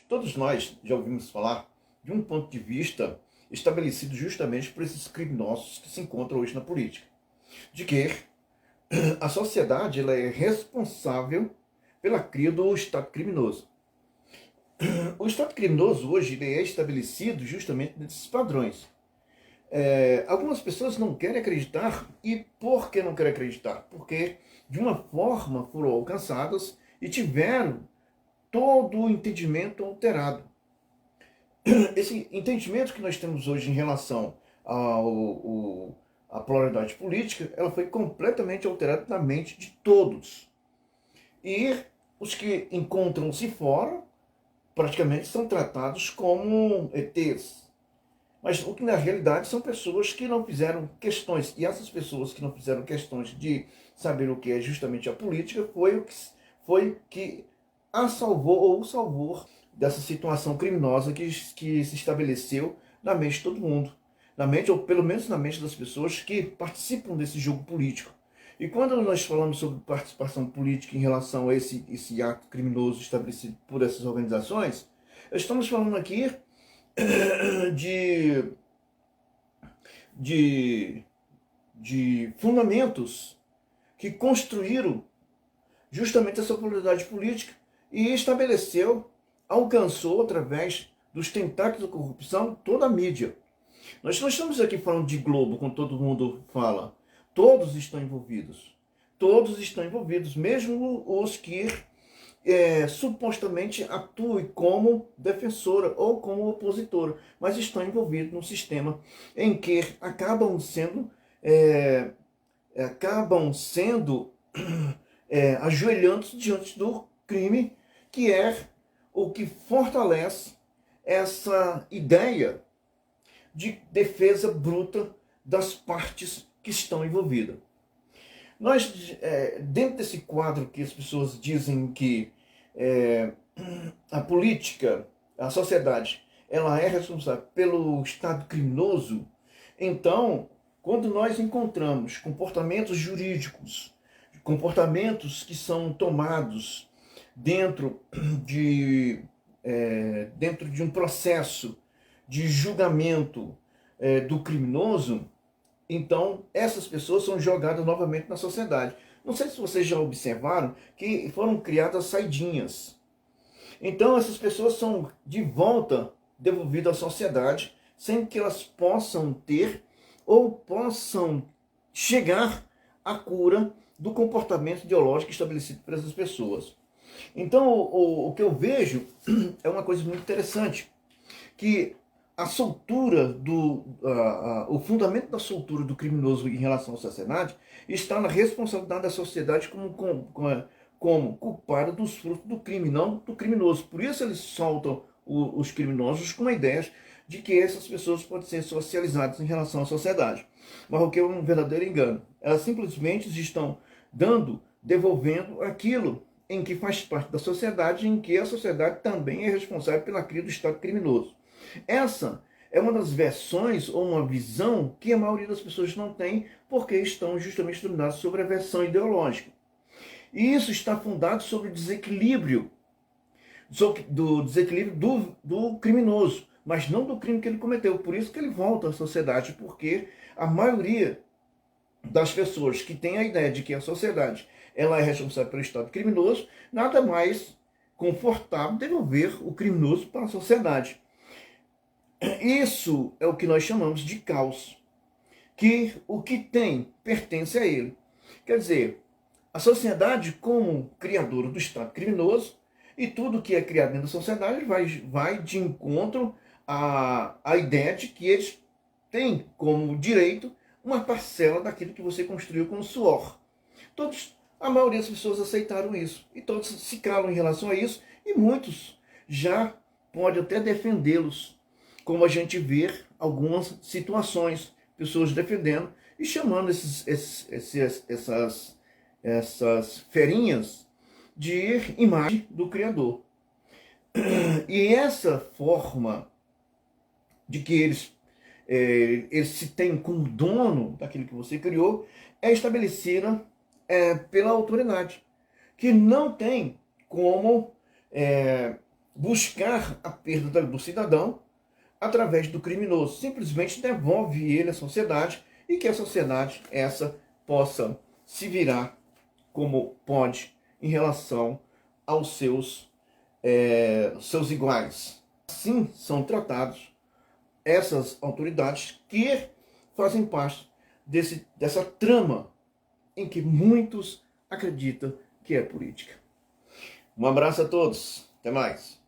Todos nós já ouvimos falar de um ponto de vista estabelecido justamente por esses criminosos que se encontram hoje na política, de que a sociedade ela é responsável pela cria do Estado criminoso. O Estado criminoso hoje ele é estabelecido justamente nesses padrões. Algumas pessoas não querem acreditar, e por que não querem acreditar? Porque de uma forma foram alcançadas e tiveram todo o entendimento alterado. Esse entendimento que nós temos hoje em relação à pluralidade política, ela foi completamente alterada na mente de todos. E os que encontram-se fora, praticamente são tratados como ETs. Mas o que na realidade são pessoas que não fizeram questões. E essas pessoas que não fizeram questões de saber o que é justamente a política foi que a salvou ou o salvou dessa situação criminosa que se estabeleceu na mente de todo mundo. Na mente, ou pelo menos na mente das pessoas que participam desse jogo político. E quando nós falamos sobre participação política em relação a esse ato criminoso estabelecido por essas organizações, estamos falando aqui de, de, de fundamentos que construíram justamente essa pluralidade política e estabeleceu, alcançou através dos tentáculos da corrupção toda a mídia. Nós não estamos aqui falando de Globo, como todo mundo fala. Todos estão envolvidos. Todos estão envolvidos, mesmo os que supostamente atuem como defensora ou como opositora, mas estão envolvidos num sistema em que acabam sendo ajoelhando diante do crime, que é o que fortalece essa ideia de defesa bruta das partes que estão envolvidas. Nós, dentro desse quadro que as pessoas dizem que a política, a sociedade, ela é responsável pelo estado criminoso, então, quando nós encontramos comportamentos jurídicos, comportamentos que são tomados dentro de um processo de julgamento do criminoso, então essas pessoas são jogadas novamente na sociedade. Não sei se vocês já observaram que foram criadas saidinhas. Então essas pessoas são de volta devolvidas à sociedade sem que elas possam ter ou possam chegar à cura do comportamento ideológico estabelecido por essas pessoas. Então o que eu vejo é uma coisa muito interessante, que a soltura o fundamento da soltura do criminoso em relação à sociedade está na responsabilidade da sociedade como culpada dos frutos do crime, não do criminoso. Por isso eles soltam os criminosos com a ideia de que essas pessoas podem ser socializadas em relação à sociedade. Mas o que é um verdadeiro engano. Elas simplesmente estão devolvendo aquilo em que faz parte da sociedade, em que a sociedade também é responsável pela cria do Estado criminoso. Essa é uma das versões ou uma visão que a maioria das pessoas não tem, porque estão justamente dominadas sobre a versão ideológica. E isso está fundado sobre o desequilíbrio, do criminoso, mas não do crime que ele cometeu. Por isso que ele volta à sociedade, porque a maioria das pessoas que tem a ideia de que a sociedade ela é responsável pelo estado criminoso, nada mais confortável devolver o criminoso para a sociedade. Isso é o que nós chamamos de caos, que o que tem pertence a ele. Quer dizer, a sociedade como criadora do estado criminoso, e tudo que é criado dentro da sociedade vai de encontro à ideia de que eles têm como direito uma parcela daquilo que você construiu com o suor. A maioria das pessoas aceitaram isso, e todos se calam em relação a isso, e muitos já podem até defendê-los, como a gente vê algumas situações, pessoas defendendo e chamando essas ferinhas de imagem do Criador. E essa forma de que eles se têm como dono daquilo que você criou é estabelecida pela autoridade, que não tem como buscar a perda do cidadão através do criminoso. Simplesmente devolve ele à sociedade e que a sociedade essa possa se virar como pode em relação aos seus iguais. Assim são tratados essas autoridades que fazem parte dessa trama em que muitos acreditam que é política. Um abraço a todos. Até mais.